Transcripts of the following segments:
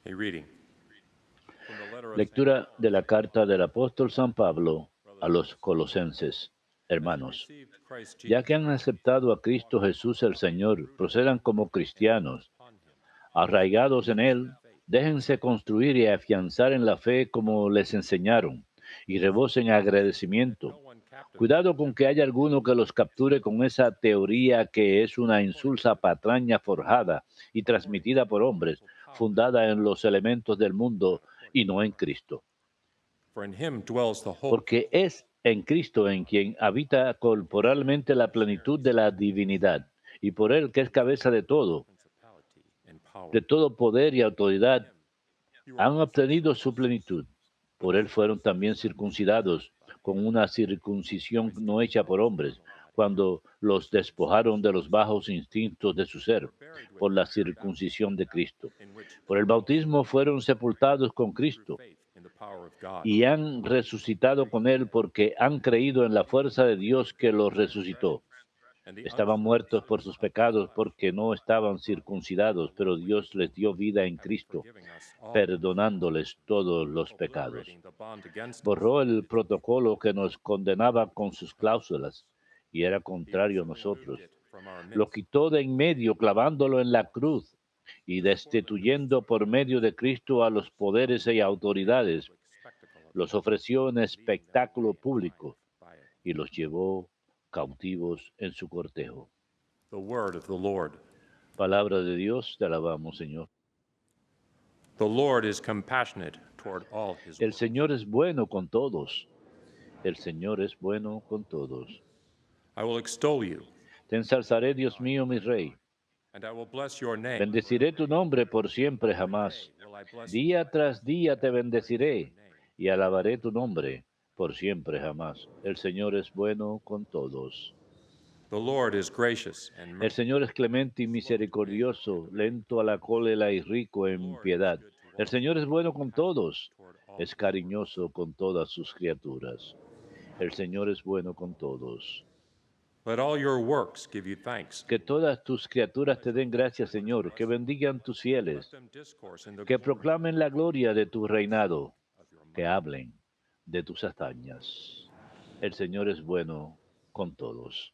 A reading from the letter of St. Lectura Paul de la to the carta del Colossians. apóstol San Pablo a Brothers and los sisters, colosenses. as you Hermanos, received Christ ya Jesus que han aceptado a and Cristo walk Jesús el Señor, rooted procedan como and built cristianos, upon him, arraigados en established in Él, the faith, déjense construir y afianzar en la fe como les enseñaron, y rebosen that agradecimiento. no one captivate Cuidado con que haya alguno que los capture con esa teoría que es una insulsa patraña forjada y transmitida por hombres, fundada en los elementos del mundo y no en Cristo. for in him dwells the whole Porque es en Cristo en quien habita corporalmente la plenitud de la divinidad, y por Él que es cabeza principality and power. de todo poder y In autoridad, him you were han also obtenido su circumcised plenitud. with Por the Él fueron también circumcision that is not circuncidados by con hand, una circuncisión Christ no gave hecha por both hombres, carnal body cuando los through his despojaron de los circumcision, bajos instintos de su ser, were buried with por him la through baptism, circuncisión de Cristo. in which Por el you also, bautismo fueron sepultados con through Cristo faith in the power of God, y han resucitado con Él porque han creído en la fuerza de Dios que los resucitó. and the Estaban muertos por uncircumcision sus of the pecados flesh, porque no estaban wherein the circuncidados, pero law Dios les dio vida en having Cristo, forgiven us all our perdonándoles transgressions, todos los pecados. obliterating the bond against us, Borró el which was the law, protocolo que nos condenaba con sus cláusulas y era he contrario a also removed nosotros. it from our Lo midst, quitó de en medio clavándolo en la cruz y before the presence destituyendo of por God medio de Cristo a los poderes y made a autoridades. public spectacle of Los him, ofreció en leading them espectáculo away in público triumph by it. y los llevó cautivos en su cortejo. The word of the Lord. Palabra de Dios, te alabamos, Señor. The Lord is compassionate toward all his El works. Señor es bueno con todos. El Señor es bueno con todos. I will extol you, Te ensalzaré, Dios mío, mi Rey. and I will bless your name. Bendeciré tu nombre por siempre Every jamás. day will I bless you, Día tras día te praise your bendeciré name. y alabaré tu nombre por siempre jamás. El Señor es bueno con todos. The Lord is gracious and El merciful, Señor es clemente y slow to anger, misericordioso, and very lento a la cólera y rico The en Lord is piedad. good to El all, Señor es bueno con compassionate todos, toward all es his works. cariñoso con todas sus criaturas. El Señor es bueno con todos. Let all your works give you thanks. Que todas tus criaturas Let te your den gracias, handiworks Señor, bless que you. bendigan tus Let fieles, them discourse in the que glory proclamen la gloria de tu reinado, of your que might. hablen de tus hazañas. El Señor es bueno con todos.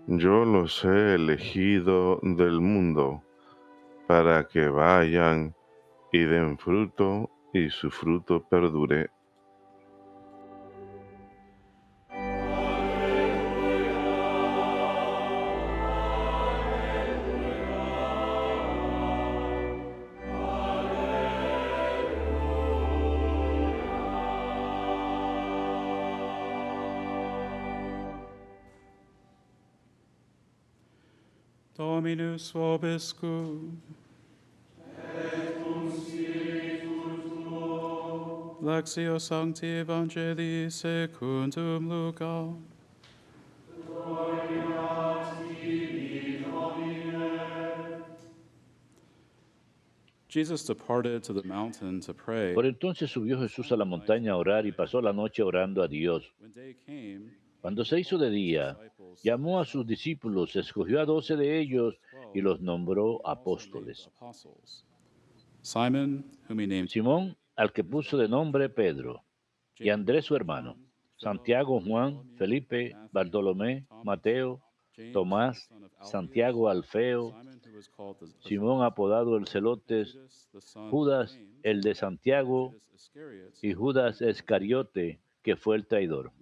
Yo los he elegido del mundo para que vayan y den fruto y su fruto perdure. Dominus vobiscum. Lectio Sancti Evangelii secundum Lucam. Jesus departed to the mountain to pray. Por entonces subió Jesús a la montaña a orar y pasó la noche orando a Dios. When day came, Cuando se hizo de día, llamó a sus discípulos, escogió a 12 de ellos y los nombró apóstoles. Simon, whom he named Simón, al que puso de nombre Pedro, y Andrés su hermano, Santiago, Juan, Felipe, Bartolomé, Mateo, Tomás, Santiago Alfeo, Simón apodado el Celotes, Judas el de Santiago y Judas Iscariote, que fue el traidor.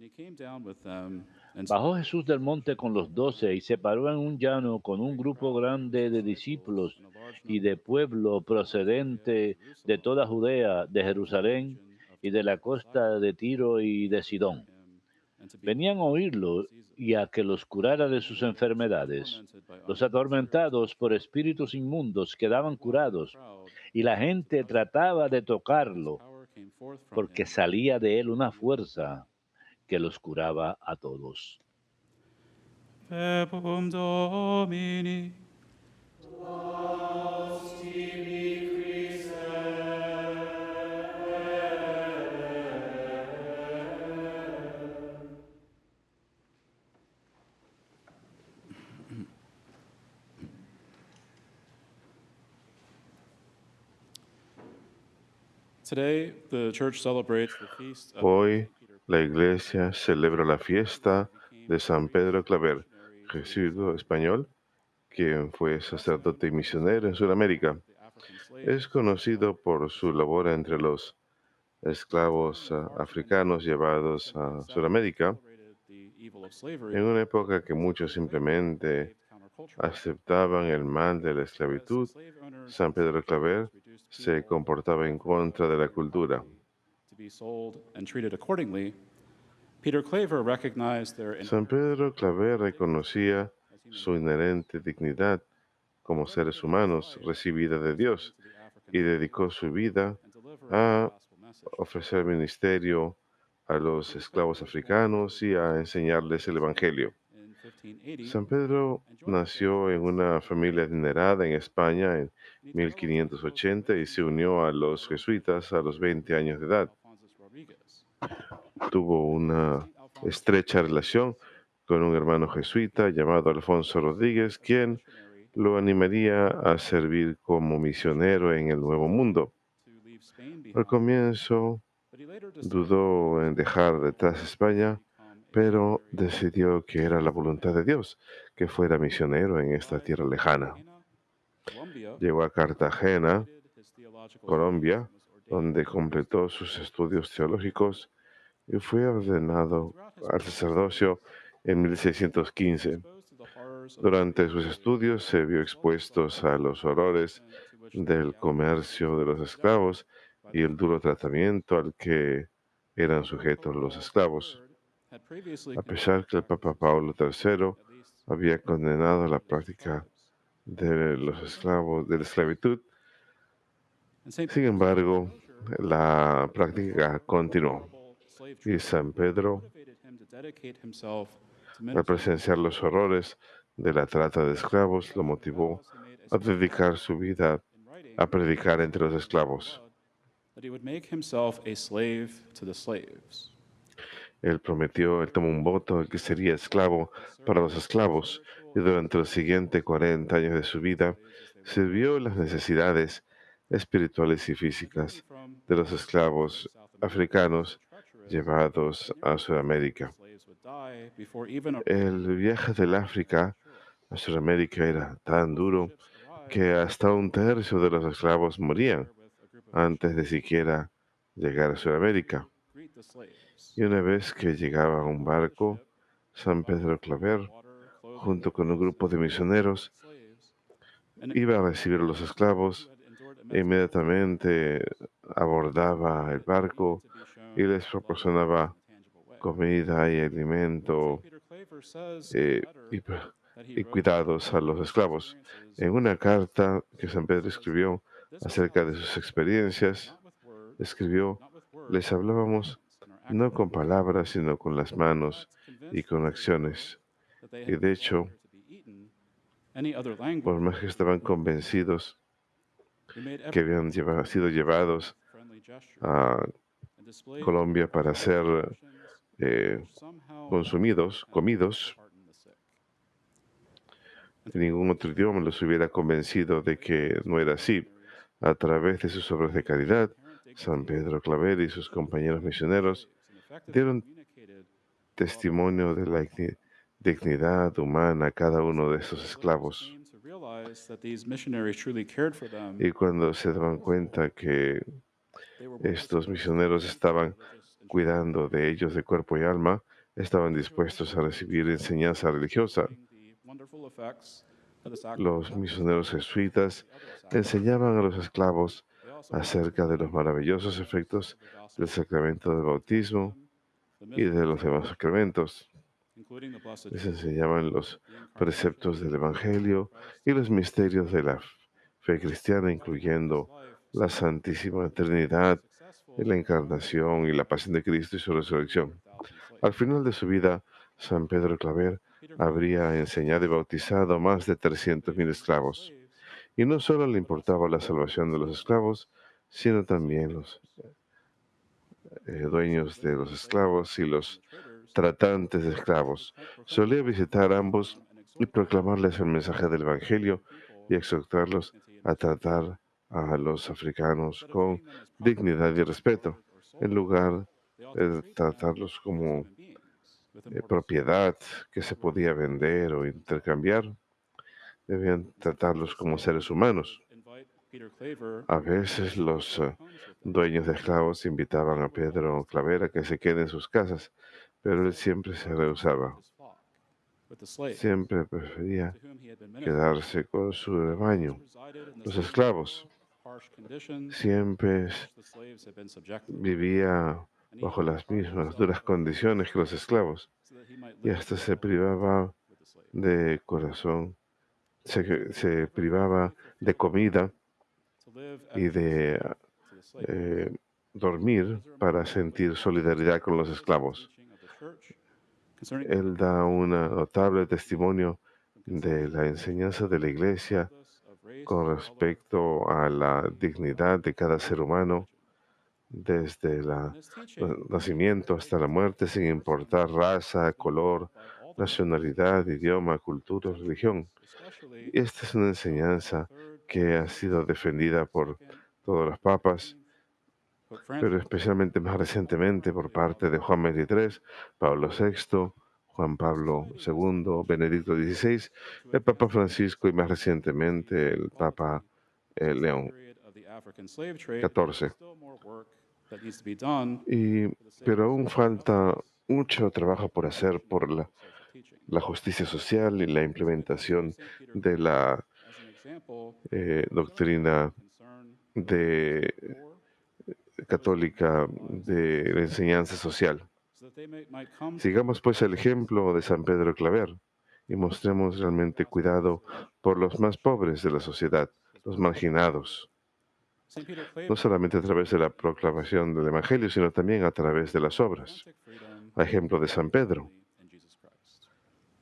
Bajó Jesús del monte con los 12 y se paró en un llano con un grupo grande de discípulos y de pueblo procedente de toda Judea, de Jerusalén y de la costa de Tiro y de Sidón. Venían a oírlo y a que los curara de sus enfermedades. Los atormentados por espíritus inmundos quedaban curados y la gente trataba de tocarlo porque salía de él una fuerza que los curaba a todos. Verbum Domini. Today, the church celebrates the feast of Hoy la Iglesia celebra la fiesta de San Pedro Claver, jesuita español, quien fue sacerdote y misionero en Sudamérica. Es conocido por su labor entre los esclavos africanos llevados a Sudamérica, en una época que muchos simplemente aceptaban el mal de la esclavitud. San Pedro Claver se comportaba en contra de la cultura. San Pedro Claver reconocía su inherente dignidad como seres humanos recibida de Dios y dedicó su vida a ofrecer ministerio a los esclavos africanos y a enseñarles el Evangelio. San Pedro nació en una familia adinerada en España en 1580 y se unió a los jesuitas a los 20 años de edad. Tuvo una estrecha relación con un hermano jesuita llamado Alfonso Rodríguez, quien lo animaría a servir como misionero en el Nuevo Mundo. Al comienzo dudó en dejar detrás España, pero decidió que era la voluntad de Dios que fuera misionero en esta tierra lejana. Llegó a Cartagena, Colombia, donde completó sus estudios teológicos y fue ordenado al sacerdocio en 1615. Durante sus estudios se vio expuesto a los horrores del comercio de los esclavos y el duro tratamiento al que eran sujetos los esclavos. A pesar que el Papa Pablo III había condenado la práctica de los esclavos, de la esclavitud, sin embargo, la práctica continuó y San Pedro, al presenciar los horrores de la trata de esclavos, lo motivó a dedicar su vida a predicar entre los esclavos. Él tomó un voto de que sería esclavo para los esclavos y durante los siguientes 40 años de su vida sirvió las necesidades espirituales y físicas de los esclavos africanos llevados a Sudamérica. El viaje del África a Sudamérica era tan duro que hasta un tercio de los esclavos morían antes de siquiera llegar a Sudamérica. Y una vez que llegaba a un barco, San Pedro Claver, junto con un grupo de misioneros, iba a recibir a los esclavos e inmediatamente abordaba el barco y les proporcionaba comida y alimento y cuidados a los esclavos. En una carta que San Pedro escribió acerca de sus experiencias, escribió: les hablábamos no con palabras, sino con las manos y con acciones. Y de hecho, por más que estaban convencidos que habían sido llevados a Colombia para ser comidos, ningún otro idioma los hubiera convencido de que no era así. A través de sus obras de caridad, San Pedro Claver y sus compañeros misioneros dieron testimonio de la dignidad humana a cada uno de estos esclavos. Y cuando se daban cuenta que estos misioneros estaban cuidando de ellos de cuerpo y alma, estaban dispuestos a recibir enseñanza religiosa. Los misioneros jesuitas enseñaban a los esclavos acerca de los maravillosos efectos del sacramento del bautismo y de los demás sacramentos. Les enseñaban los preceptos del Evangelio y los misterios de la fe cristiana, incluyendo la Santísima Trinidad, la Encarnación y la Pasión de Cristo y su resurrección. Al final de su vida, San Pedro Claver habría enseñado y bautizado a más de 300.000 esclavos. Y no solo le importaba la salvación de los esclavos, sino también los dueños de los esclavos y los tratantes de esclavos. Solía visitar a ambos y proclamarles el mensaje del Evangelio y exhortarlos a tratar a los africanos con dignidad y respeto, en lugar de tratarlos como propiedad que se podía vender o intercambiar. Debían tratarlos como seres humanos. A veces los dueños de esclavos invitaban a Pedro Claver a que se quede en sus casas, pero él siempre se rehusaba. Siempre prefería quedarse con su rebaño. Los esclavos siempre vivía bajo las mismas duras condiciones que los esclavos y hasta se privaba de corazón, se privaba de comida y de dormir para sentir solidaridad con los esclavos. Él da un notable testimonio de la enseñanza de la Iglesia con respecto a la dignidad de cada ser humano, desde el nacimiento hasta la muerte, sin importar raza, color, nacionalidad, idioma, cultura o religión. Y esta es una enseñanza que ha sido defendida por todos los papas, pero especialmente más recientemente por parte de Juan XXIII, Pablo VI, Juan Pablo II, Benedicto XVI, el Papa Francisco y más recientemente el Papa León XIV. Pero aún falta mucho trabajo por hacer por la justicia social y la implementación de la doctrina católica de la enseñanza social. Sigamos pues el ejemplo de San Pedro Claver y mostremos realmente cuidado por los más pobres de la sociedad, los marginados, no solamente a través de la proclamación del Evangelio, sino también a través de las obras. A ejemplo de San Pedro,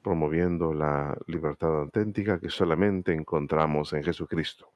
promoviendo la libertad auténtica que solamente encontramos en Jesucristo.